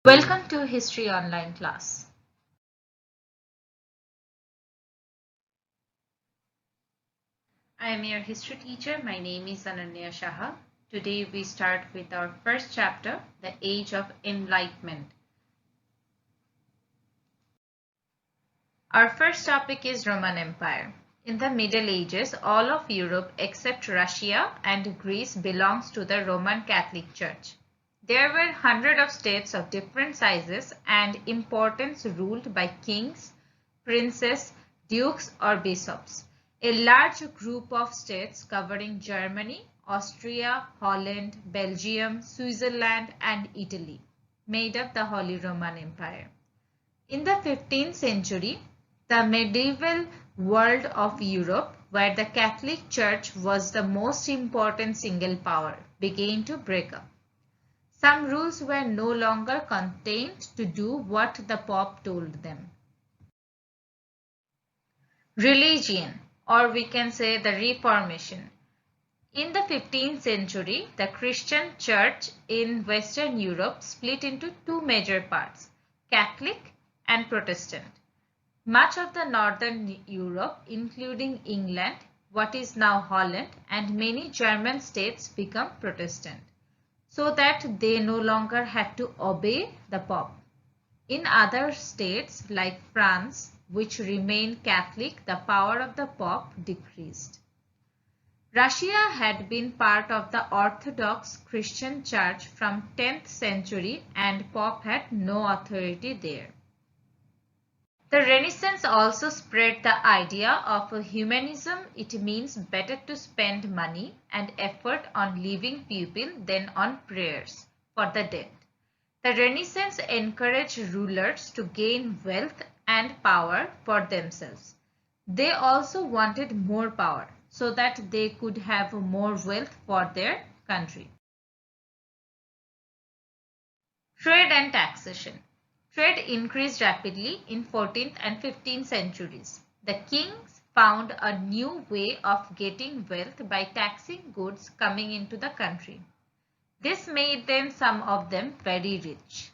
Welcome to History Online class. I am your history teacher. My name is Ananya Shaha. Today we start with our first chapter, The Age of Enlightenment. Our first topic is Roman Empire. In the Middle Ages, all of Europe except Russia and Greece belongs to the Roman Catholic Church. There were hundreds of states of different sizes and importance ruled by kings, princes, dukes or bishops. A large group of states covering Germany, Austria, Holland, Belgium, Switzerland and Italy made up the Holy Roman Empire. In the 15th century, the medieval world of Europe, where the Catholic Church was the most important single power, began to break up. Some rules were no longer contained to do what the Pope told them. Religion, or we can say the Reformation. In the 15th century, the Christian Church in Western Europe split into two major parts, Catholic and Protestant. Much of the Northern Europe, including England, what is now Holland, and many German states become Protestant, so that they no longer had to obey the Pope. In other states like France, which remained Catholic, the power of the Pope decreased. Russia had been part of the Orthodox Christian Church from 10th century and Pope had no authority there. The Renaissance also spread the idea of humanism. It means better to spend money and effort on living people than on prayers for the dead. The Renaissance encouraged rulers to gain wealth and power for themselves. They also wanted more power so that they could have more wealth for their country. Trade and taxation. Trade increased rapidly in 14th and 15th centuries. The kings found a new way of getting wealth by taxing goods coming into the country. This made them, some of them, very rich.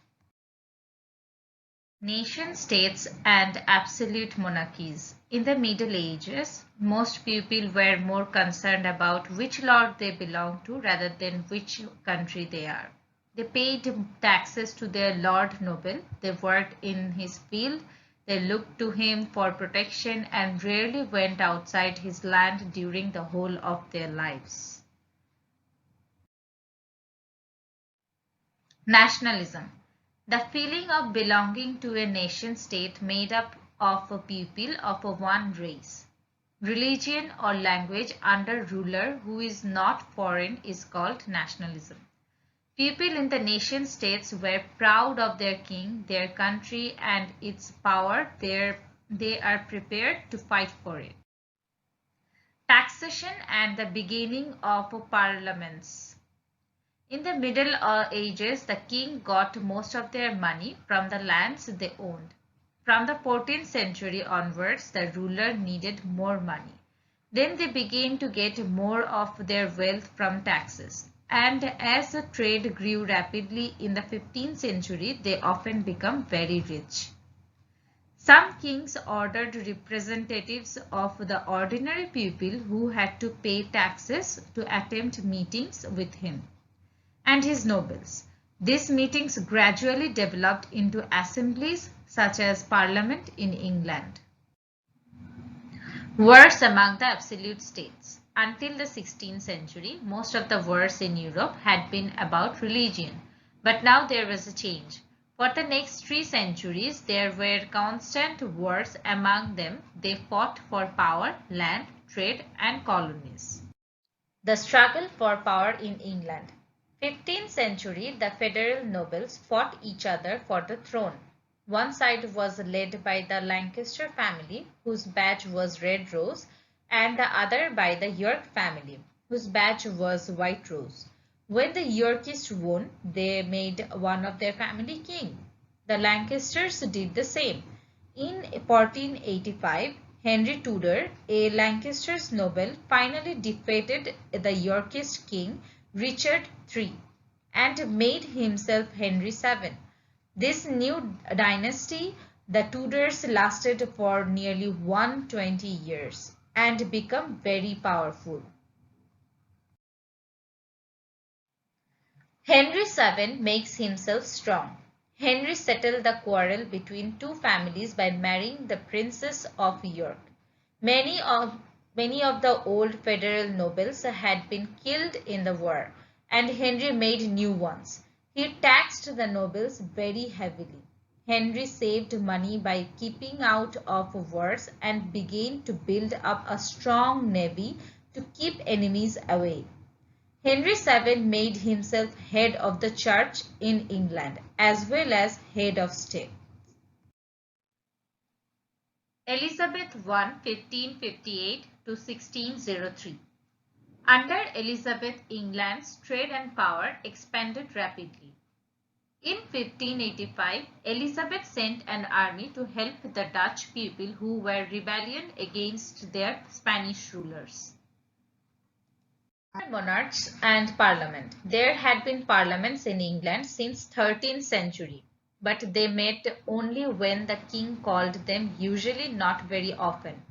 Nation-states and absolute monarchies. In the Middle Ages, most people were more concerned about which lord they belong to rather than which country they are. They paid taxes to their lord noble, they worked in his field, they looked to him for protection and rarely went outside his land during the whole of their lives. Nationalism. The feeling of belonging to a nation-state made up of a people of one race, religion or language under ruler who is not foreign is called nationalism. People in the nation-states were proud of their king, their country and its power. They are prepared to fight for it. Taxation and the beginning of parliaments. In the Middle Ages, the king got most of their money from the lands they owned. From the 14th century onwards, the ruler needed more money. Then they began to get more of their wealth from taxes. And as the trade grew rapidly in the 15th century, they often become very rich. Some kings ordered representatives of the ordinary people who had to pay taxes to attend meetings with him and his nobles. These meetings gradually developed into assemblies such as Parliament in England. Wars among the absolute states. Until the 16th century, most of the wars in Europe had been about religion, but now there was a change. For the next 3 centuries, there were constant wars among them. They fought for power, land, trade, and colonies. The struggle for power in England. 15th century, the feudal nobles fought each other for the throne. One side was led by the Lancaster family, whose badge was red rose, and the other by the York family, whose badge was white rose. When the Yorkists won, they made one of their family king. The Lancasters did the same. In 1485, Henry Tudor, a Lancaster's noble, finally defeated the Yorkist king Richard III and made himself Henry VII. This new dynasty, the Tudors, lasted for nearly 120 years and became very powerful. Henry VII makes himself strong. Henry settled the quarrel between two families by marrying the Princess of York. Many of the old federal nobles had been killed in the war, and Henry made new ones. He taxed the nobles very heavily. Henry saved money by keeping out of wars and began to build up a strong navy to keep enemies away. Henry VII made himself head of the church in England as well as head of state. Elizabeth I, 1558 to 1603. Under Elizabeth, England's trade and power expanded rapidly. In 1585, Elizabeth sent an army to help the Dutch people who were rebellion against their Spanish rulers. Monarchs and Parliament. There had been parliaments in England since 13th century, but they met only when the king called them, usually not very often.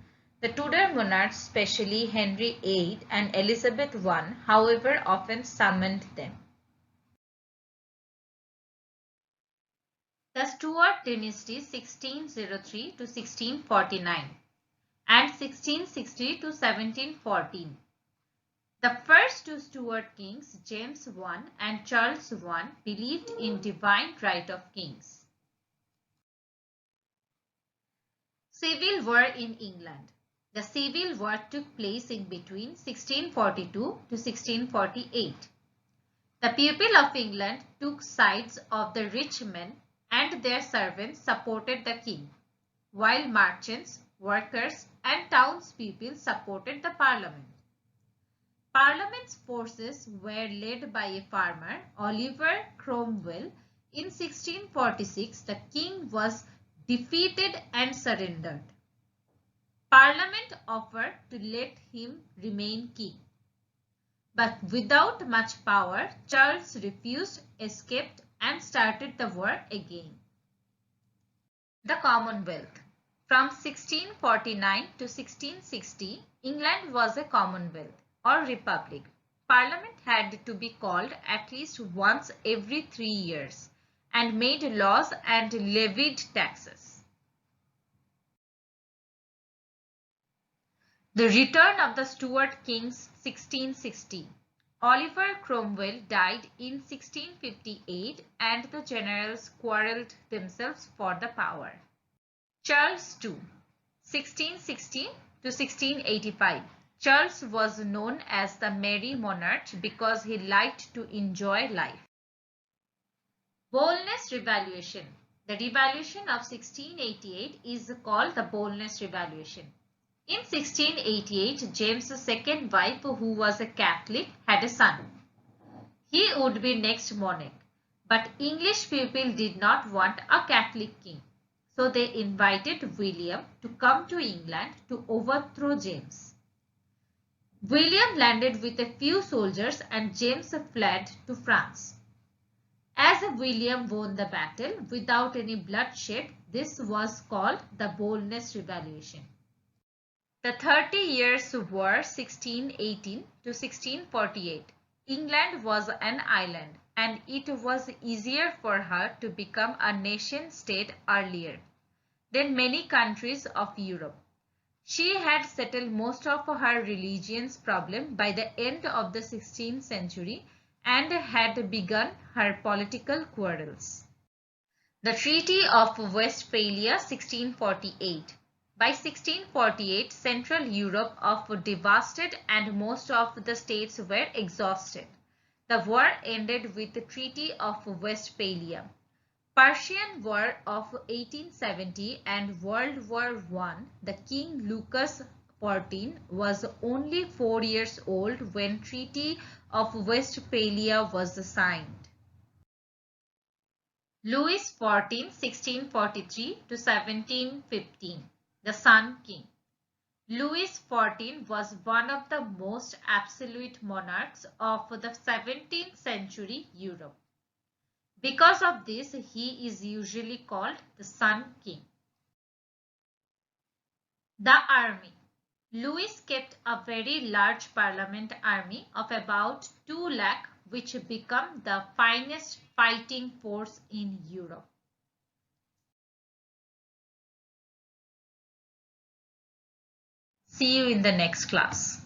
The Tudor monarchs, especially Henry VIII and Elizabeth I, however, often summoned them. The Stuart dynasty 1603 to 1649 and 1660 to 1714. The first two Stuart kings, James I and Charles I, believed in divine right of kings. Civil War in England. The Civil War took place in between 1642 to 1648. The people of England took sides of the rich men and their servants supported the king, while merchants, workers and townspeople supported the parliament. Parliament's forces were led by a farmer, Oliver Cromwell. In 1646, the king was defeated and surrendered. Parliament offered to let him remain king. But without much power, Charles refused, escaped, and started the war again. The Commonwealth. From 1649 to 1660, England was a Commonwealth or republic. Parliament had to be called at least once every 3 years and made laws and levied taxes. The return of the Stuart kings 1660. Oliver Cromwell died in 1658 and the generals quarreled themselves for the power. Charles II, 1660 to 1685. Charles was known as the Merry Monarch because he liked to enjoy life. Boldness Revolution. The revolution of 1688 is called the Boldness Revolution. In 1688, James' second wife, who was a Catholic, had a son. He would be next monarch, but English people did not want a Catholic king, so they invited William to come to England to overthrow James. William landed with a few soldiers and James fled to France. As William won the battle without any bloodshed, this was called the Boldness Revolution. The 30 Years' War 1618 to 1648. England was an island and it was easier for her to become a nation state earlier than many countries of Europe. She had settled most of her religion's problem by the end of the 16th century and had begun her political quarrels. The Treaty of Westphalia 1648. By 1648, Central Europe was devastated and most of the states were exhausted. The war ended with the Treaty of Westphalia. Persian War of 1870 and World War I, the King Louis XIV was only 4 years old when Treaty of Westphalia was signed. Louis XIV, 1643 to 1715, the Sun King. Louis XIV was one of the most absolute monarchs of the 17th century Europe. Because of this, he is usually called the Sun King. The army. Louis kept a very large parliament army of about 2 lakh, which became the finest fighting force in Europe. See you in the next class.